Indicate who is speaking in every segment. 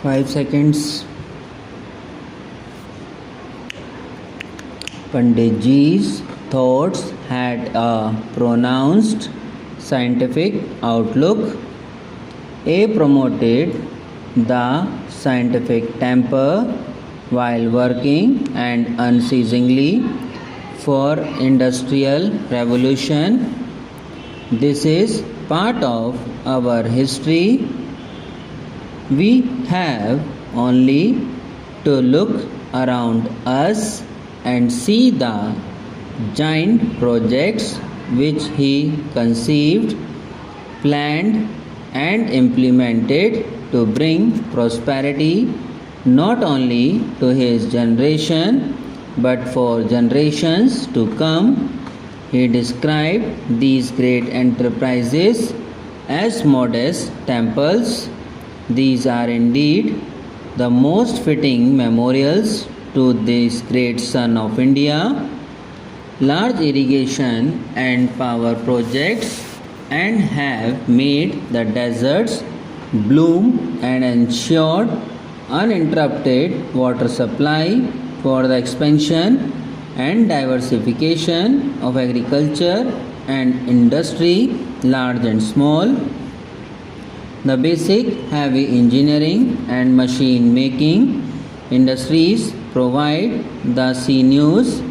Speaker 1: 5 seconds. Pandit Ji's thoughts had a pronounced scientific outlook. A promoted the scientific temper while working and unceasingly for industrial revolution. This is part of our history. We have only to look around us and see the giant projects which he conceived, planned, and implemented to bring prosperity not only to his generation but for generations to come. He described these great enterprises as modest temples. These are indeed the most fitting memorials to this great son of India. Large irrigation and power projects and have made the deserts bloom and ensured uninterrupted water supply for the expansion and diversification of agriculture and industry, large and small. The basic heavy engineering and machine making industries provide the sinews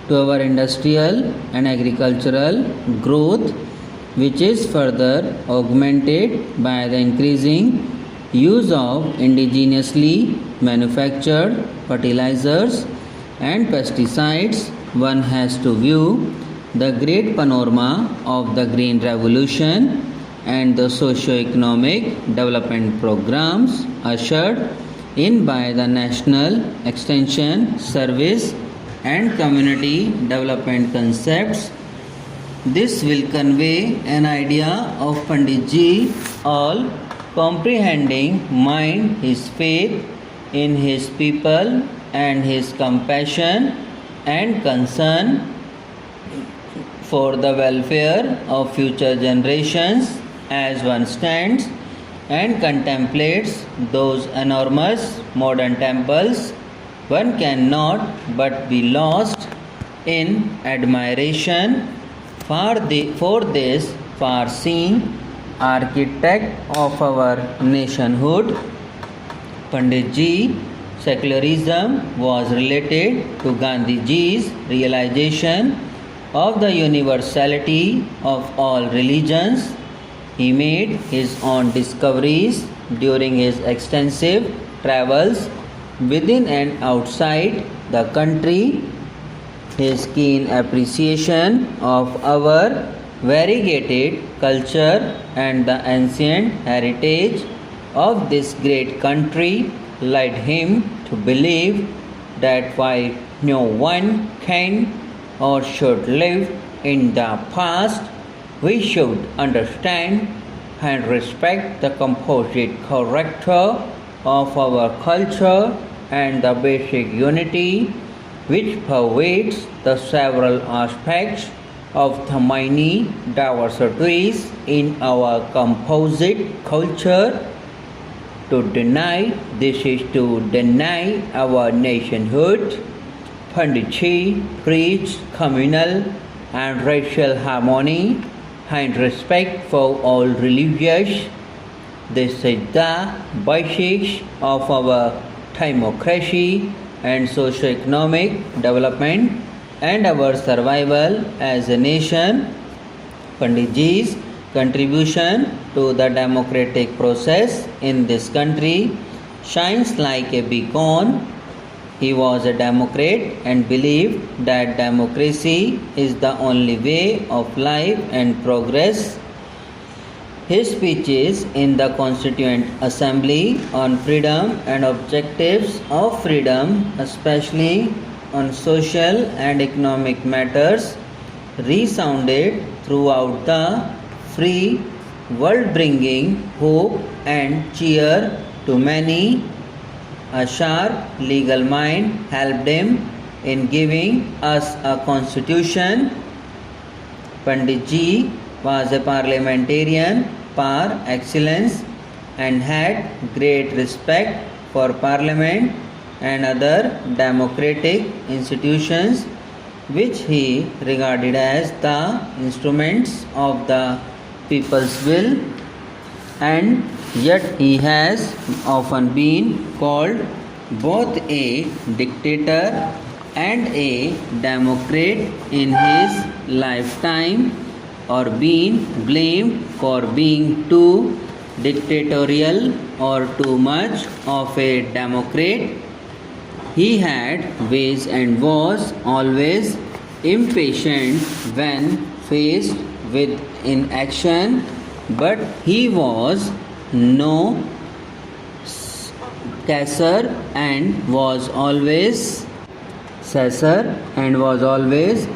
Speaker 1: to our industrial and agricultural growth, which is further augmented by the increasing use of indigenously manufactured fertilizers and pesticides. One has to view the great panorama of the Green Revolution and the socio-economic development programs ushered in by the National Extension Service and community development concepts. This will convey an idea of Panditji all comprehending mind, his faith in his people and his compassion and concern for the welfare of future generations. As one stands and contemplates those enormous modern temples, one cannot but be lost in admiration for this far-seeing architect of our nationhood. Panditji secularism was related to Gandhiji's realization of the universality of all religions. He made his own discoveries during his extensive travels within and outside the country. His keen appreciation of our variegated culture and the ancient heritage of this great country led him to believe that while no one can or should live in the past, we should understand and respect the composite character of our culture and the basic unity which pervades the several aspects of the many diversities in our composite culture. To deny this is to deny our nationhood. Panditji preached communal and racial harmony and respect for all religions. This is the basis of our democracy and socio-economic development and our survival as a nation. Panditji's contribution to the democratic process in this country shines like a beacon. He was a Democrat and believed that democracy is the only way of life and progress. His speeches in the Constituent Assembly on freedom and objectives of freedom, especially on social and economic matters, resounded throughout the free world, bringing hope and cheer to many. A sharp legal mind helped him in giving us a constitution. Panditji was a parliamentarian par excellence and had great respect for parliament and other democratic institutions which he regarded as the instruments of the people's will, and yet he has often been called both a dictator and a democrat in his lifetime, or been blamed for being too dictatorial or too much of a democrat. He had ways and was always impatient when faced with inaction, but he was no Caesar and was always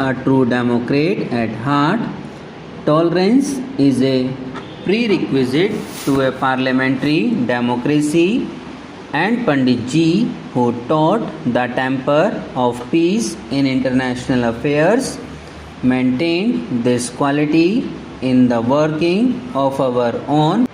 Speaker 1: a true democrat at heart. Tolerance is a prerequisite to a parliamentary democracy, and Pandit Ji, who taught the temper of peace in international affairs, maintained this quality in the working of our own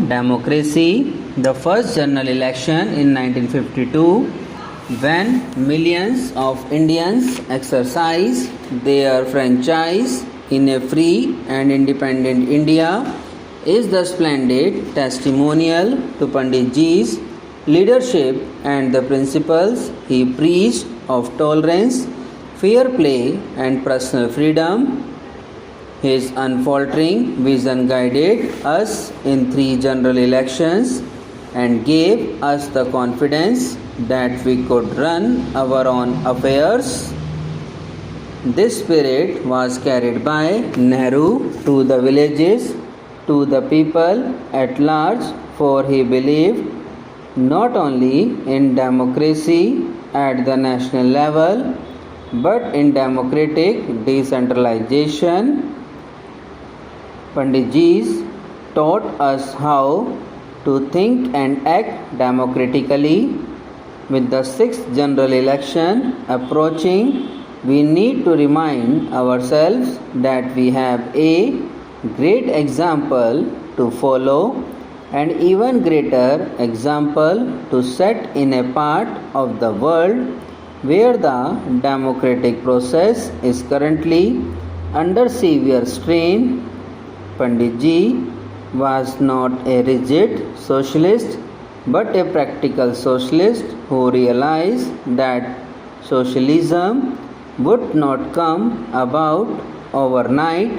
Speaker 1: democracy. The first general election in 1952, when millions of Indians exercised their franchise in a free and independent India, is the splendid testimonial to Pandit Ji's leadership and the principles he preached of tolerance, fair play and personal freedom. His unfaltering vision guided us in 3 general elections and gave us the confidence that we could run our own affairs. This spirit was carried by Nehru to the villages, to the people at large, for he believed not only in democracy at the national level, but in democratic decentralization. Pandit Ji taught us how to think and act democratically. With the 6th general election approaching, we need to remind ourselves that we have a great example to follow, and even greater example to set in a part of the world where the democratic process is currently under severe strain. Pandit Ji was not a rigid socialist but a practical socialist who realized that socialism would not come about overnight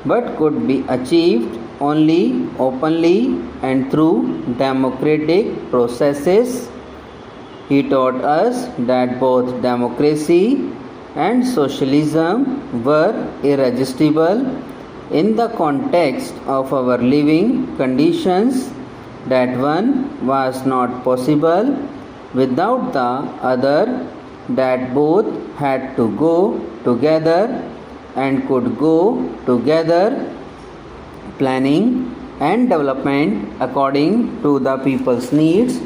Speaker 1: but could be achieved only openly and through democratic processes. He taught us that both democracy and socialism were irresistible in the context of our living conditions, that one was not possible without the other, that both had to go together and could go together. Planning and development according to the people's needs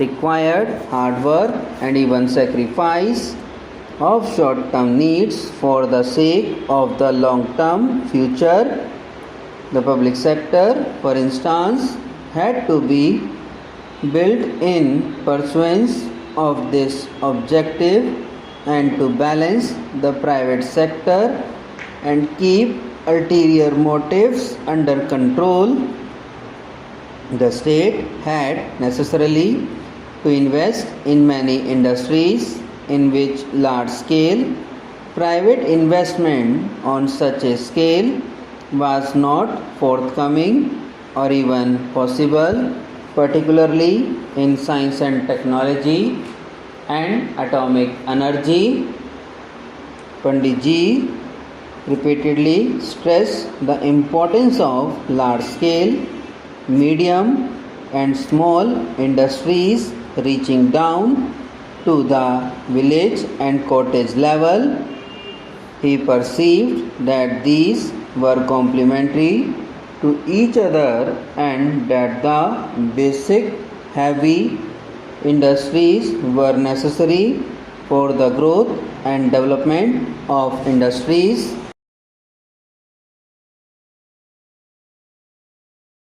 Speaker 1: required hard work and even sacrifice of short-term needs for the sake of the long-term future. The public sector, for instance, had to be built in pursuance of this objective, and to balance the private sector and keep ulterior motives under control, the state had necessarily to invest in many industries in which large-scale private investment on such a scale was not forthcoming or even possible, particularly in science and technology and atomic energy. Pandit Ji repeatedly stressed the importance of large-scale, medium and small industries reaching down to the village and cottage level. He perceived that these were complementary to each other and that the basic heavy industries were necessary for the growth and development of industries,